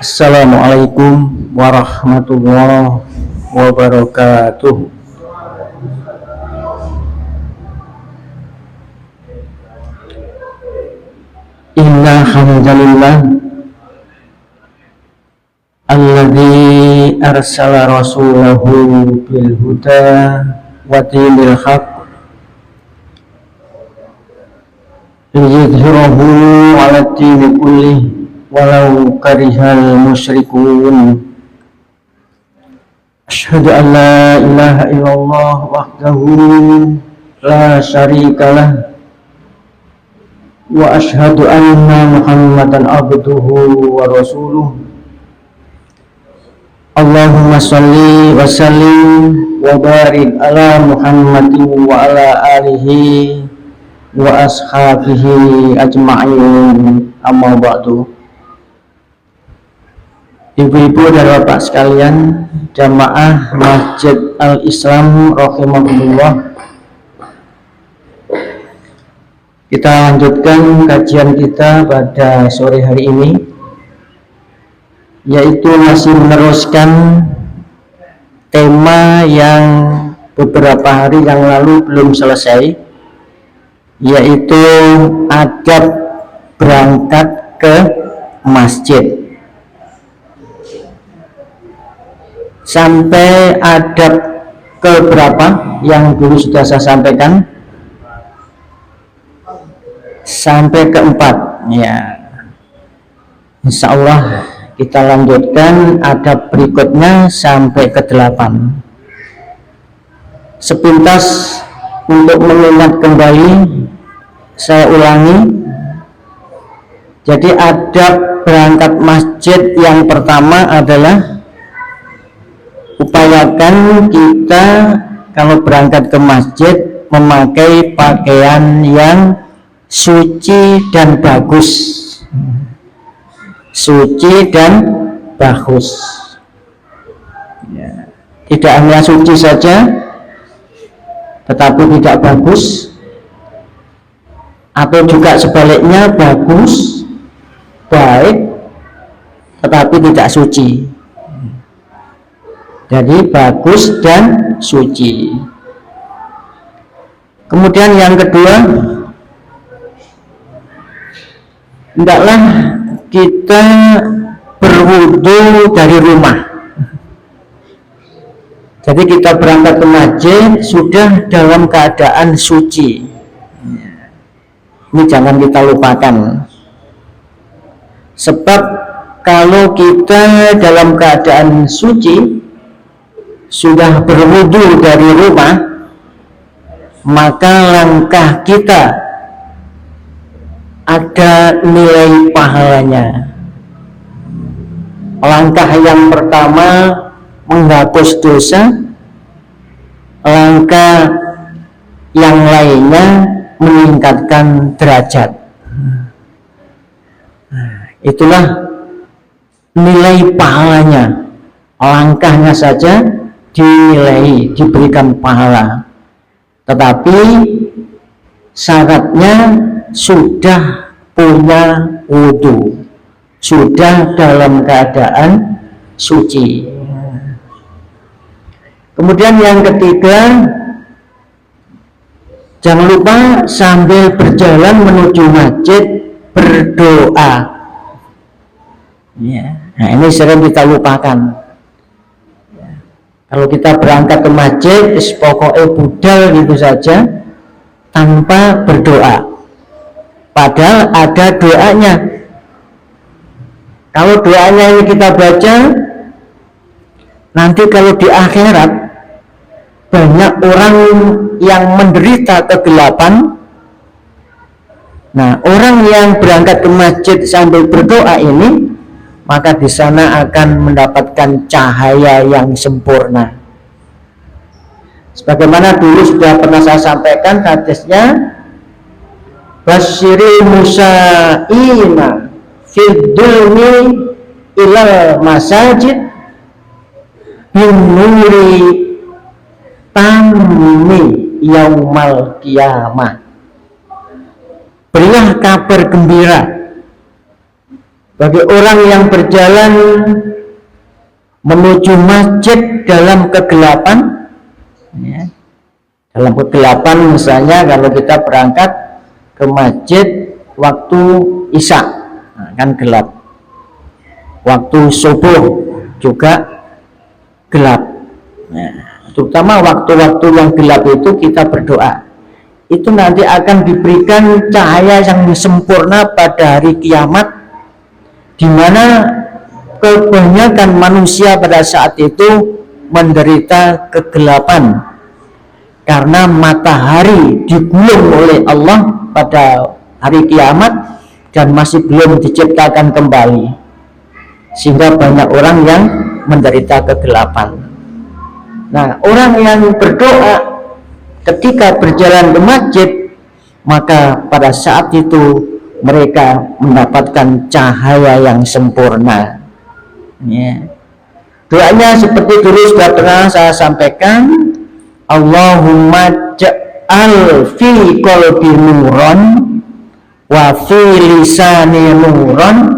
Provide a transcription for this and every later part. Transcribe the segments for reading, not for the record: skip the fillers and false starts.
Assalamualaikum warahmatullahi wabarakatuh. Inna hamdalillah alladzi arsala rasulahu bil huda wa dinil haq liyudhhirahu 'ala dini kullih walau karihal musyrikun. Asyhadu an la ilaha illallah wahdahu la syarikalah wa asyhadu anna muhammadan abduhu wa rasuluh. Allahumma sholli wa sallim wa barik ala muhammadin wa ala alihi wa ashabihi ajma'in, amma ba'du. Ibu-ibu dan bapak sekalian, jamaah Masjid Al-Islam rahimahullah, kita lanjutkan kajian kita pada sore hari ini, yaitu masih meneruskan tema yang beberapa hari yang lalu belum selesai, yaitu adab berangkat ke masjid. Sampai adab ke berapa yang dulu sudah saya sampaikan? Sampai keempat, ya. Insya Allah kita lanjutkan adab berikutnya sampai ke-8. Sepintas untuk mengingat kembali, saya ulangi. Jadi adab berangkat masjid yang pertama adalah upayakan kita kalau berangkat ke masjid memakai pakaian yang suci dan bagus. Suci dan bagus, ya. Tidak hanya suci saja tetapi tidak bagus, atau juga sebaliknya bagus, baik tetapi tidak suci. Jadi bagus dan suci. Kemudian yang kedua, hendaklah kita berwudu dari rumah. Jadi kita berangkat ke masjid sudah dalam keadaan suci. Ini jangan kita lupakan. Sebab kalau kita dalam keadaan suci, sudah berwudu dari rumah, maka langkah kita ada nilai pahalanya. Langkah yang pertama menghapus dosa, langkah yang lainnya meningkatkan derajat. Itulah nilai pahalanya. Langkahnya saja dinilai, diberikan pahala, tetapi syaratnya sudah punya wudu, sudah dalam keadaan suci. Kemudian yang ketiga, jangan lupa sambil berjalan menuju masjid berdoa, ya. Nah, ini sering kita lupakan. Kalau kita berangkat ke masjid, pokoknya budal gitu saja tanpa berdoa. Padahal ada doanya. Kalau doanya ini kita baca, nanti kalau di akhirat banyak orang yang menderita kegelapan. Nah, orang yang berangkat ke masjid sambil berdoa ini, maka di sana akan mendapatkan cahaya yang sempurna. Sebagaimana dulu sudah pernah saya sampaikan hadisnya, basyiril musa'ina fiddulmi ilal masajid bin nuri tammi yaumal qiyamah. Berilah kabar gembira Bagi orang yang berjalan menuju masjid dalam kegelapan, ya, dalam kegelapan misalnya kalau kita berangkat ke masjid waktu isya, nah, kan gelap. Waktu subuh juga gelap. Nah, terutama waktu-waktu yang gelap itu kita berdoa. Itu nanti akan diberikan cahaya yang sempurna pada hari kiamat, di mana kebanyakan manusia pada saat itu menderita kegelapan karena matahari digulung oleh Allah pada hari kiamat dan masih belum diciptakan kembali, sehingga banyak orang yang menderita kegelapan. Nah, orang yang berdoa ketika berjalan ke masjid, maka pada saat itu mereka mendapatkan cahaya yang sempurna, ya. Doanya seperti dulu sudah pernah saya sampaikan, Allahumma ja'al fi qalbi nuran wa fi lisani nuran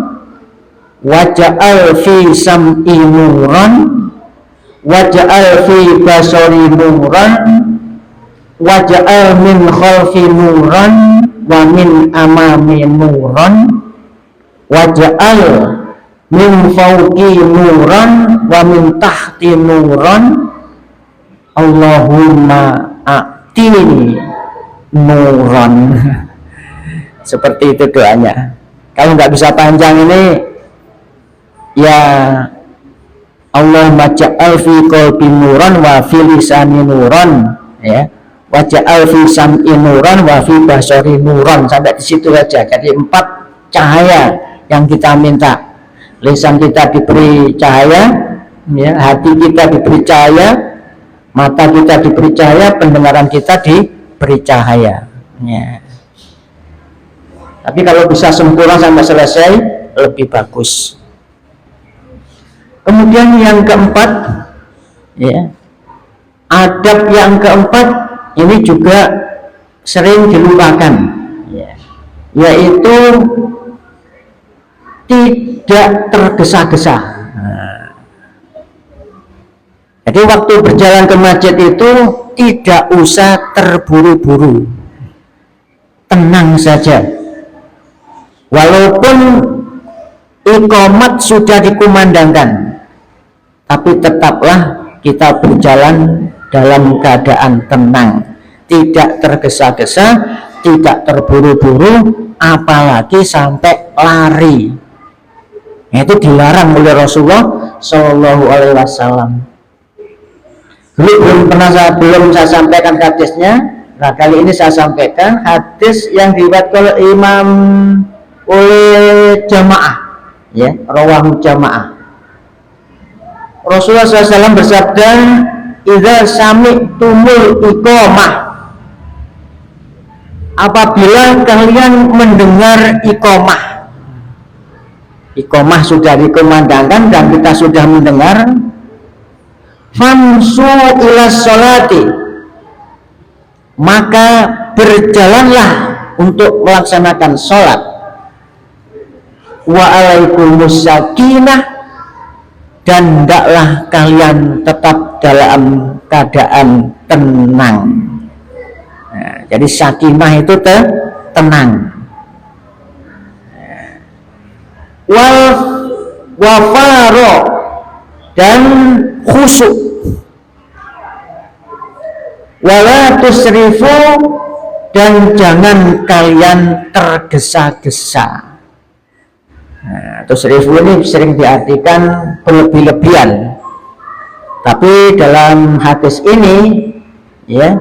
waja'al fi sam'i nuran waja'al fi basari nuran waja'al min khalfi nuran wa min amami nuran waja'al min fawqi nuran wa min tahti nuran Allahumma a'tini nuran. Seperti itu doanya. Kalau nggak bisa panjang ini, ya Allahumma ja'al fi qalbi nuran wa fi lisani nuran, ya, wa ja'al fi sam'i nuran wa fi basari nuran, sampai di situ saja. Jadi 4 cahaya yang kita minta. Lisan kita diberi cahaya, ya, hati kita diberi cahaya, mata kita diberi cahaya, pendengaran kita diberi cahaya, ya. Tapi kalau bisa sempurna sampai selesai lebih bagus. Kemudian yang keempat, ya, adab yang keempat ini juga sering dilupakan, ya, yaitu tidak tergesa-gesa. Nah, jadi waktu berjalan ke masjid itu tidak usah terburu-buru, tenang saja. Walaupun iqamat sudah dikumandangkan, tapi tetaplah kita berjalan dalam keadaan tenang, tidak tergesa-gesa, tidak terburu-buru, apalagi sampai lari. Itu dilarang oleh Rasulullah Shallallahu Alaihi Wasallam. Dulu belum saya sampaikan hadisnya. Nah, kali ini saya sampaikan hadis yang diriwayatkan oleh jamaah, ya, rawahu jamaah. Rasulullah SAW bersabda, "Idza sami'tumul iqamah," apabila kalian mendengar iqamah. Iqamah sudah dikumandangkan dan kita sudah mendengar. Famsu ila sholati, maka berjalanlah untuk melaksanakan sholat. Wa alaikumus sakinah, dan hendaklah kalian tetap dalam keadaan tenang. Nah, jadi sakinah itu tenang. Wal wafaro, dan khusyuk. Wala tusrifu, dan jangan kalian tergesa-gesa. Nah, tusrifu ini sering diartikan berlebih-lebihan, tapi dalam hadis ini, ya,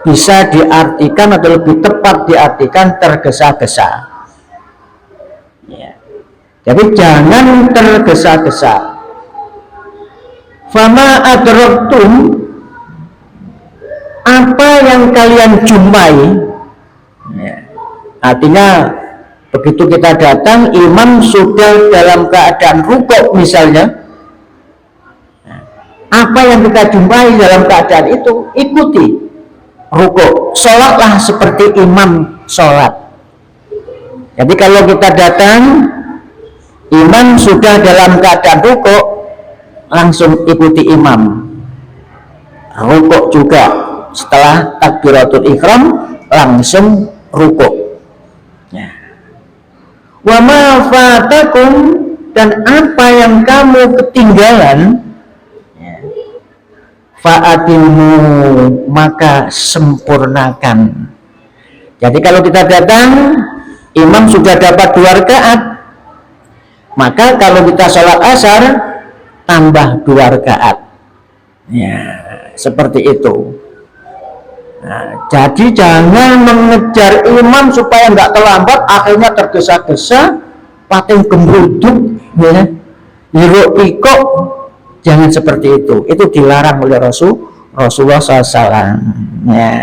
bisa diartikan atau lebih tepat diartikan tergesa-gesa, ya. Jadi jangan tergesa-gesa. Fama adraktum, apa yang kalian jumpai, ya, artinya begitu kita datang, imam sudah dalam keadaan rukuk misalnya, apa yang kita jumpai dalam keadaan itu, ikuti rukuk, sholatlah seperti imam sholat. Jadi kalau kita datang Imam sudah dalam keadaan rukuk, langsung ikuti imam. Rukuk juga, setelah takbiratul ihram langsung rukuk. Ya. Wa ma fatakum, dan apa yang kamu ketinggalan, ya, fa'atimu, maka sempurnakan. Jadi kalau kita datang, imam sudah dapat 2 rakaat, maka kalau kita sholat asar tambah 2 rakaat. Ya, seperti itu. Nah, jadi jangan mengejar imam supaya nggak terlambat, akhirnya tergesa-gesa, pating gembruduk, ya, hiruk pikuk. Jangan seperti itu. Itu dilarang oleh Rasulullah SAW. Ya.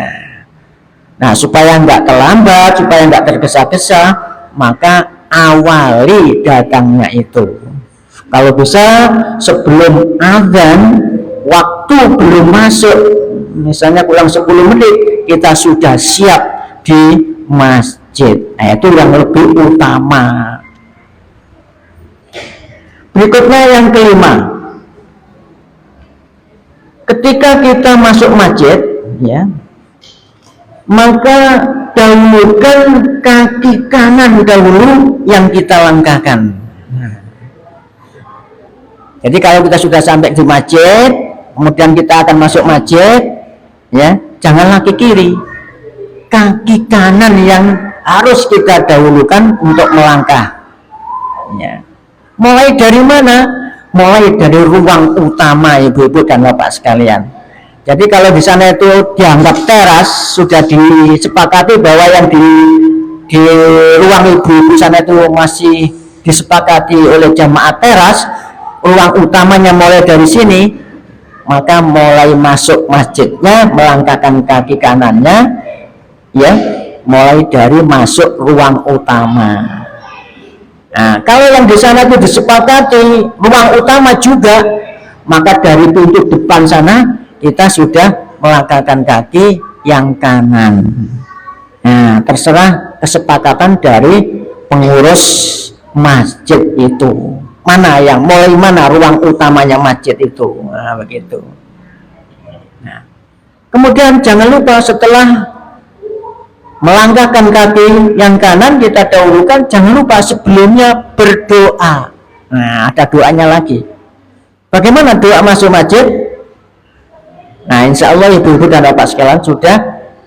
Nah, supaya nggak terlambat, supaya nggak tergesa-gesa, maka awali datangnya itu. Kalau bisa sebelum azan, waktu belum masuk, misalnya kurang 10 menit, kita sudah siap di masjid. Nah, itu yang lebih utama. Berikutnya yang kelima, ketika kita masuk masjid, ya, maka dahulukan kaki kanan dahulu yang kita langkahkan. Jadi kalau kita sudah sampai di masjid, kemudian kita akan masuk masjid, ya, jangan kaki kiri, kaki kanan yang harus kita dahulukan untuk melangkah. Ya. Mulai dari mana? Mulai dari ruang utama, ibu-ibu dan bapak sekalian. Jadi kalau di sana itu dianggap teras, sudah disepakati bahwa yang di ruang ibu-ibu sana itu masih disepakati oleh jamaah teras, ruang utamanya mulai dari sini, maka mulai masuk masjidnya, melangkahkan kaki kanannya, ya, mulai dari masuk ruang utama. Nah, kalau yang di sana itu disepakati ruang utama juga, maka dari pintu depan sana kita sudah melangkahkan kaki yang kanan. Nah, terserah kesepakatan dari pengurus masjid itu. Mana yang mulai mana ruang utamanya masjid itu. Nah, begitu. Nah, kemudian jangan lupa setelah melangkahkan kaki yang kanan, kita dahulukan, jangan lupa sebelumnya berdoa. Nah, ada doanya lagi. Bagaimana doa masuk masjid? Nah, insya Allah ibu-ibu dan bapak sekalian sudah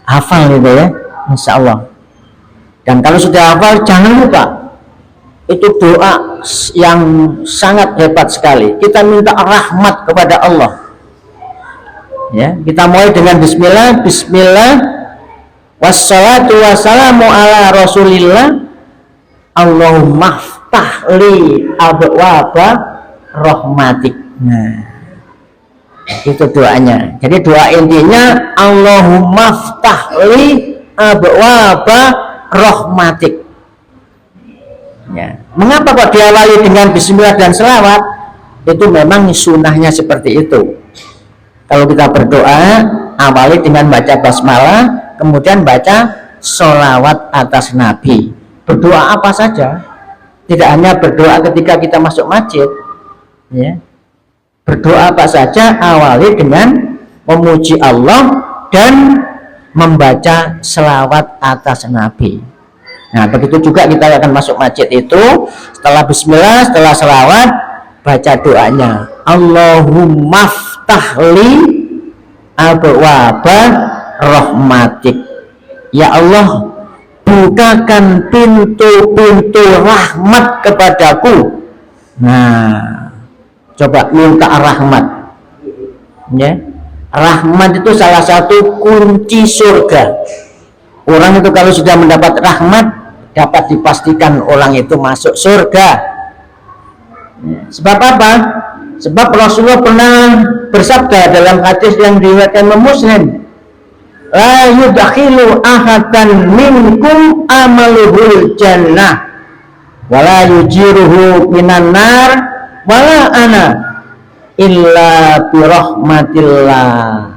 hafal itu, ya, insya Allah. Dan kalau sudah hafal, jangan lupa, itu doa yang sangat hebat sekali. Kita minta rahmat kepada Allah. Ya, kita mulai dengan Bismillah, Bismillah. Wassalatu wassalamu ala rasulillah, Allahumma ftah li abwaba rahmatik. Nah, itu doanya. Jadi doa intinya Allahumma ftah li abwaba rahmatik. Ya. Mengapa kok diawali dengan bismillah dan selawat? Itu memang sunnahnya seperti itu. Kalau kita berdoa, awali dengan baca basmalah, kemudian baca sholawat atas Nabi. Berdoa apa saja, tidak hanya berdoa ketika kita masuk masjid, ya. Berdoa apa saja awali dengan memuji Allah dan membaca sholawat atas Nabi. Nah, begitu juga kita akan masuk masjid itu, setelah bismillah, setelah sholawat, baca doanya Allahumma ftahli abwaba rahmatik. Ya Allah, bukakan pintu-pintu rahmat kepadaku. Nah, coba minta rahmat, ya. Rahmat itu salah satu kunci surga. Orang itu kalau sudah mendapat rahmat, dapat dipastikan orang itu masuk surga. Sebab apa? Sebab Rasulullah pernah bersabda dalam hadis yang diriwayatkan Muslim, la yudkhilu ahadan minkum amaluhul jannah wala yujiruhu minan nar wala ana illa birahmatillah.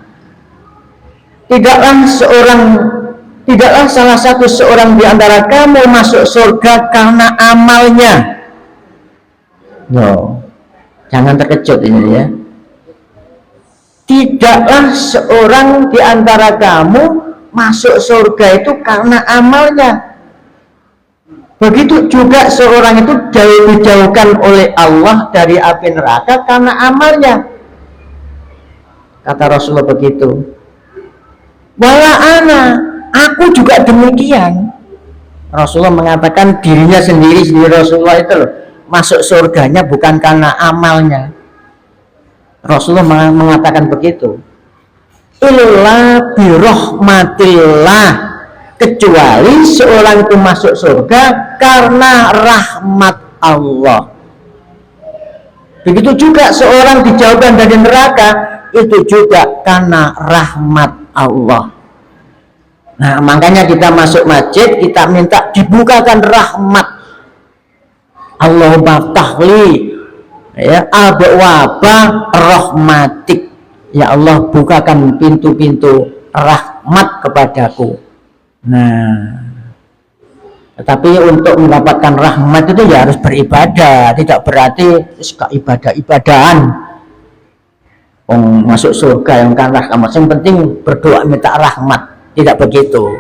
Tidaklah salah satu seorang di antara kamu masuk surga karena amalnya, No, jangan terkejut ini ya. Tidaklah seorang di antara kamu masuk surga itu karena amalnya. Begitu juga seorang itu dijauhkan oleh Allah dari api neraka karena amalnya. Kata Rasulullah begitu. Wala ana, aku juga demikian. Rasulullah mengatakan dirinya sendiri Rasulullah itu loh, masuk surganya bukan karena amalnya. Rasulullah mengatakan begitu. Illa birahmatillah, kecuali seorang itu masuk surga karena rahmat Allah. Begitu juga seorang dijauhkan dari neraka itu juga karena rahmat Allah. Nah, makanya kita masuk masjid, kita minta dibukakan rahmat. Allahumma ftahli ya abwaba rahmatik, ya Allah bukakan pintu-pintu rahmat kepadaku. Nah, tetapi untuk mendapatkan rahmat itu ya harus beribadah, tidak berarti ibadah-ibadahan masuk surga yang kan rahmat. Yang penting berdoa minta rahmat, tidak begitu.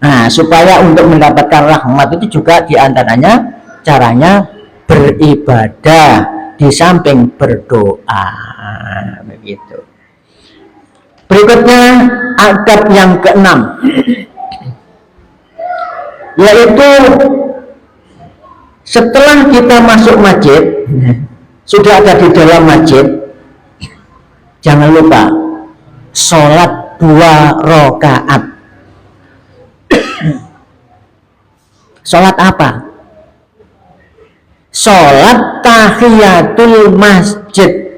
Nah, supaya untuk mendapatkan rahmat itu juga diantaranya caranya beribadah di samping berdoa, begitu. Berikutnya adab yang keenam, yaitu setelah kita masuk masjid, sudah ada di dalam masjid, jangan lupa sholat 2 rakaat. Sholat apa? Sholat tahiyatul masjid,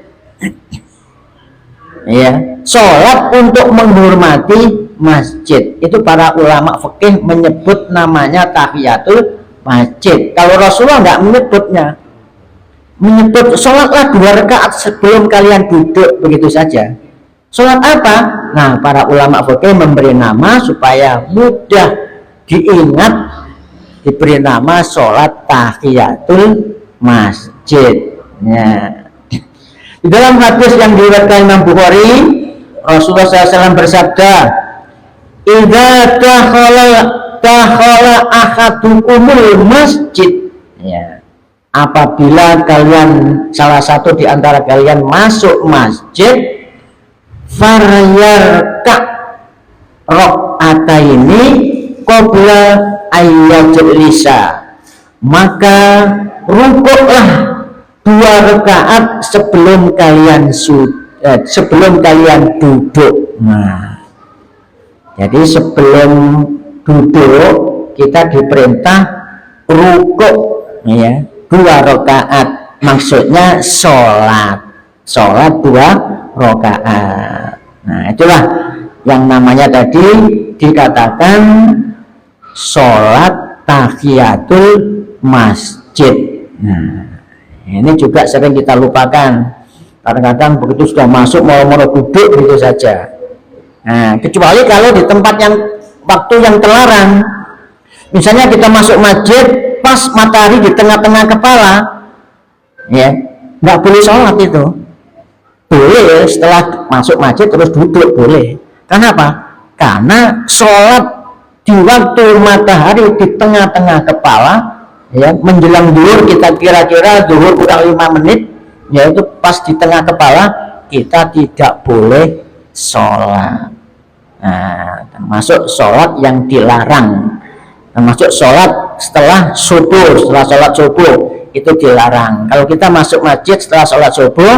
ya, sholat untuk menghormati masjid. Itu para ulama fikih menyebut namanya tahiyatul masjid. Kalau Rasulullah nggak menyebutnya, menyebut sholatlah 2 rakaat sebelum kalian duduk, begitu saja. Sholat apa? Nah, para ulama fikih memberi nama supaya mudah diingat, diberi nama sholat tahiyatul masjid. Ya. Di dalam hadis yang diriwayatkan Imam Bukhari, Rasulullah SAW bersabda, "Idza dakhala ahadukumul masjid." Ya. Apabila kalian, salah satu di antara kalian masuk masjid, faryarka rakaataini qabla ayyajlisa, maka rukuklah 2 rakaat sebelum kalian duduk. Nah, jadi sebelum duduk kita diperintah rukuk, ya, 2 rakaat, maksudnya sholat 2 rakaat. Nah, itulah yang namanya tadi dikatakan sholat tahiyatul masjid. Nah, ini juga sering kita lupakan. Kadang-kadang begitu sudah masuk mau duduk begitu saja. Nah, kecuali kalau di tempat yang waktu yang terlarang. Misalnya kita masuk masjid pas matahari di tengah-tengah kepala, ya, nggak boleh sholat itu. Boleh setelah masuk masjid terus duduk, boleh. Kenapa? Karena sholat di waktu matahari di tengah-tengah kepala, ya, menjelang zuhur, kita kira-kira zuhur kurang 5 menit, yaitu pas di tengah kepala, kita tidak boleh sholat. Nah, termasuk sholat yang dilarang, termasuk sholat setelah subuh, setelah sholat subuh itu dilarang. Kalau kita masuk masjid setelah sholat subuh,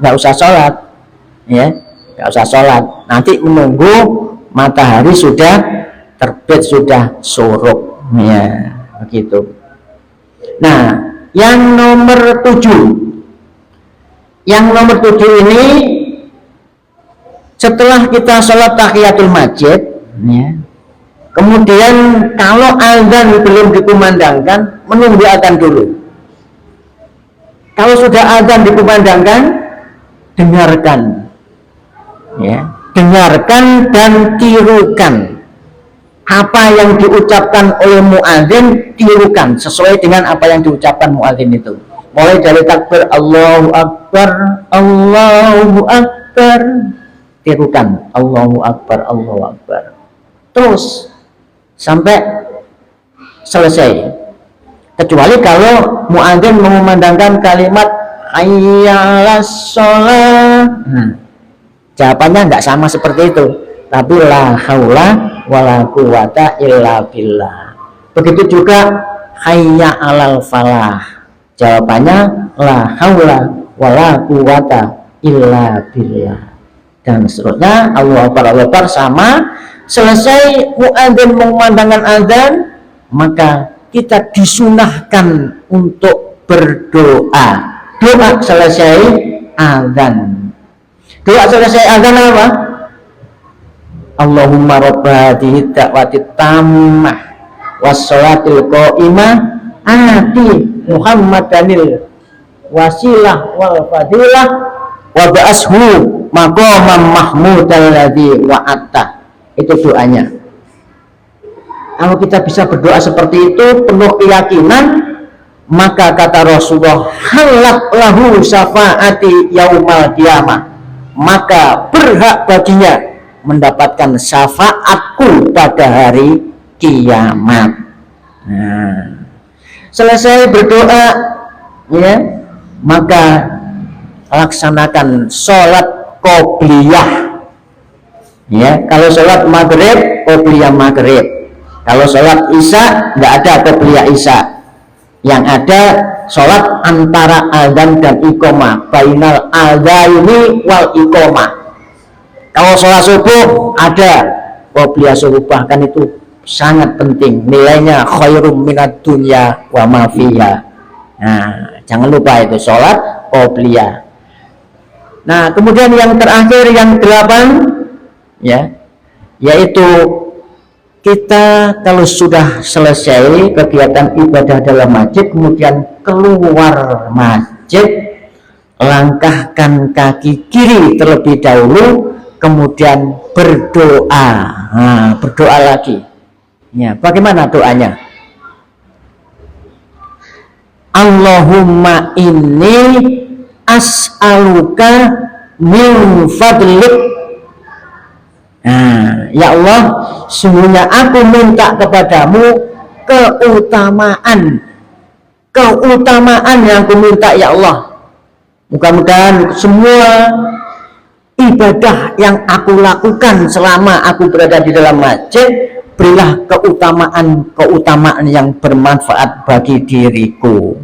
nggak usah sholat, ya, nggak usah sholat. Nanti menunggu matahari sudah terbit, sudah suruk, ya, begitu. Nah, yang nomor 7 ini, setelah kita sholat tahiyatul masjid, ya, kemudian kalau azan belum dikumandangkan, menunggu azan dulu. Kalau sudah azan dikumandangkan, dengarkan, ya, dengarkan dan tirukan apa yang diucapkan oleh muadzin, tirukan sesuai dengan apa yang diucapkan muadzin itu. mulai dari takbir Allahu Akbar, Allahu Akbar, tirukan Allahu Akbar, Allahu Akbar, terus sampai selesai. Kecuali kalau muadzin mengumandangkan kalimat hayya 'alas shalah, jawabannya nggak sama seperti itu, tapi la haula wala quwata illa billah. Begitu juga hayya 'alal falah, jawabannya la haula wala quwata illa billah, dan seterusnya. Allahu Akbar, Allahu Akbar, sama. Selesai muadzin mengumandangkan azan, maka kita disunahkan untuk berdoa. Doa selesai azan. Doa selesai azan apa? Allahumma rabba hadhihi da'wati tammah wassalatil qa'imah ati Muhammadanil wasilah wal fadilah wa ba'ashu maqaman mahmudal ladzi wa'atta. Itu doanya. Kalau kita bisa berdoa seperti itu penuh keyakinan, maka kata Rasulullah, halat lahu syafaati yaumal qiyamah, maka berhak baginya mendapatkan syafaatku pada hari kiamat. Nah, selesai berdoa, ya, maka laksanakan sholat qobliyah. Ya, kalau sholat maghrib, qobliyah maghrib. Kalau sholat isya, nggak ada qobliyah isya. Yang ada sholat antara adzan dan iqomah, bainal adzaini wal iqomah. Kalau sholat subuh ada qobliyah subuh, bahkan itu sangat penting, nilainya khairum minad dunya wa ma fiha. Nah, jangan lupa itu sholat qobliyah. Nah, kemudian yang terakhir, yang 8, ya, yaitu kita kalau sudah selesai kegiatan ibadah dalam masjid, kemudian keluar masjid, langkahkan kaki kiri terlebih dahulu, kemudian berdoa. Nah, berdoa lagi. Ya, bagaimana doanya? Allahumma inni as'aluka min fadlik. Nah, ya Allah, sungguhnya aku minta kepadamu keutamaan yang aku minta, ya Allah. Mudah-mudahan semua ibadah yang aku lakukan selama aku berada di dalam masjid, berilah keutamaan yang bermanfaat bagi diriku.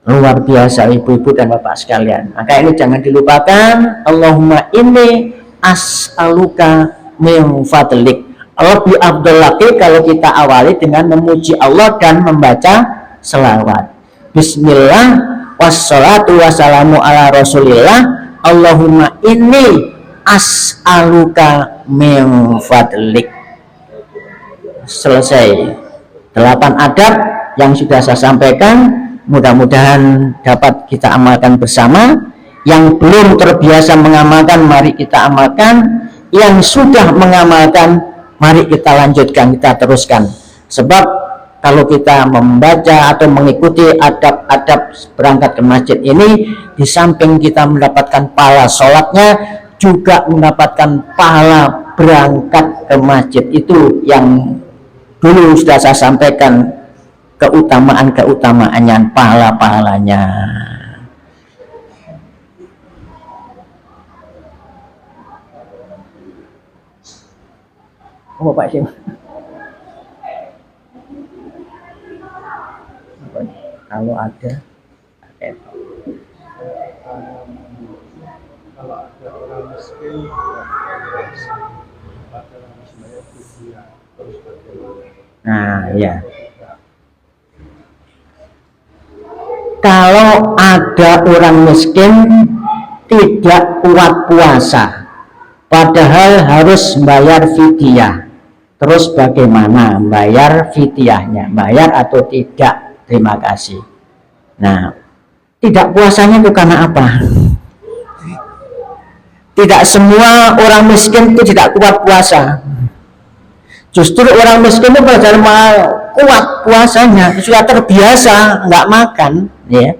Luar biasa ibu-ibu dan bapak sekalian. Maka ini jangan dilupakan. Allahumma inni as'aluka min fadlik. Lebih afdal lagi kalau kita awali dengan memuji Allah dan membaca selawat. Bismillah wassalatu wassalamu ala rasulillah. Allahumma inni as'aluka min fadlik. Selesai. 8 adab yang sudah saya sampaikan, mudah-mudahan dapat kita amalkan bersama. Yang belum terbiasa mengamalkan, mari kita amalkan. Yang sudah mengamalkan, mari kita lanjutkan, kita teruskan. Sebab kalau kita membaca atau mengikuti adab-adab berangkat ke masjid ini, di samping kita mendapatkan pahala sholatnya, juga mendapatkan pahala berangkat ke masjid. Itu yang dulu sudah saya sampaikan, keutamaan-keutamaannya, pahala-pahalanya. Oh, Pak Sim. Kalau ada, kalau ada orang miskin, terus bagaimana? nah ya. Kalau ada orang miskin tidak kuat puasa, padahal harus bayar fidyah. Terus bagaimana bayar fidyahnya? Bayar atau tidak? Terima kasih. Nah, tidak puasanya itu karena apa? Tidak semua orang miskin itu tidak kuat puasa. Justru orang miskin itu belajar kuat puasanya, sudah terbiasa nggak makan, ya.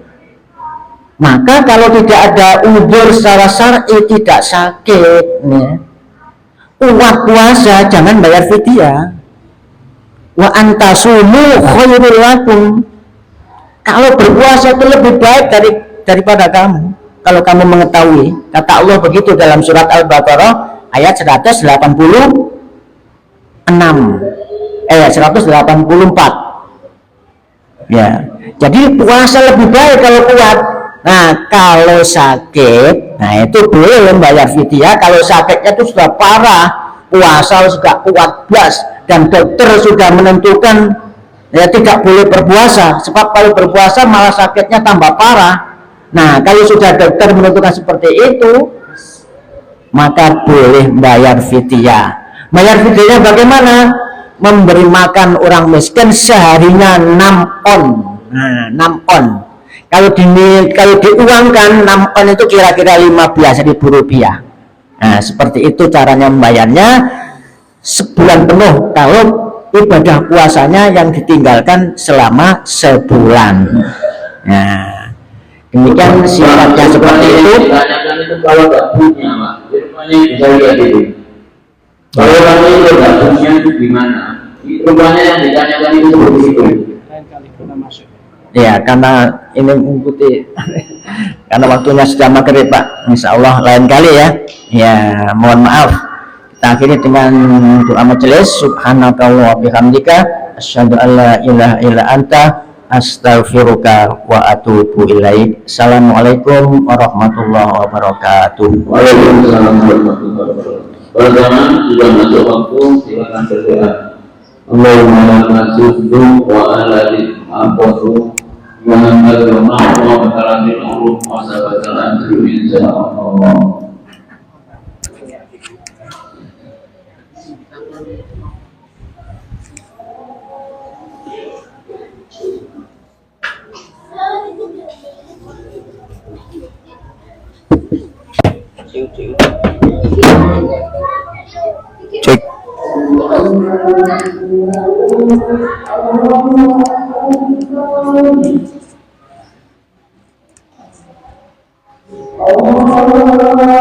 Maka kalau tidak ada udzur secara syar'i, tidak sakit, ya, kuat puasa, jangan bayar fidyah. Wa antasumu khairul lakum. Kalau berpuasa itu lebih baik daripada kamu. Kalau kamu mengetahui, kata Allah begitu dalam surat Al-Baqarah ayat 184. Ya. Jadi puasa lebih baik kalau kuat. Nah, kalau sakit, nah itu boleh membayar fidyah. Kalau sakitnya itu sudah parah, puasa sudah kuat blas, dan dokter sudah menentukan ya tidak boleh berpuasa, sebab kalau berpuasa malah sakitnya tambah parah. Nah, kalau sudah dokter menentukan seperti itu, maka boleh bayar fidyah. Bayar fidyahnya bagaimana? Memberi makan orang miskin seharinya 6 on. Nah, 6 on. Kalau diuangkan 6 on itu kira-kira 15.000 rupiah. Nah, seperti itu caranya membayarnya sebulan penuh kalau ibadah puasanya yang ditinggalkan selama sebulan. Nah, demikian sifatnya seperti itu. Kalau nggak punya, Pak, rupanya bisa lihat itu. Kalau orang itu nggak punya itu gimana? Rupanya yang ditanyakan itu begitu. Lain kali kita masuk. Ya, karena ini mengikuti karena waktunya sudah maghrib, Pak. Insya Allah lain kali ya. Ya, mohon maaf. Kita akhiri dengan doa majelis. Subhanakallahumma wa bihamdika asyhadu an la ilaha illa anta astaghfiruka wa atubu ilaik. Assalamualaikum warahmatullahi wabarakatuh. Waalaikumsalam warahmatullahi wabarakatuh. Pertama sudah masuk waktu, silakan berdoa. Allahumma masukdu wa aladi ampadu Muhammad wa barakatuh wa sahabat insyaallah. Cek. Allah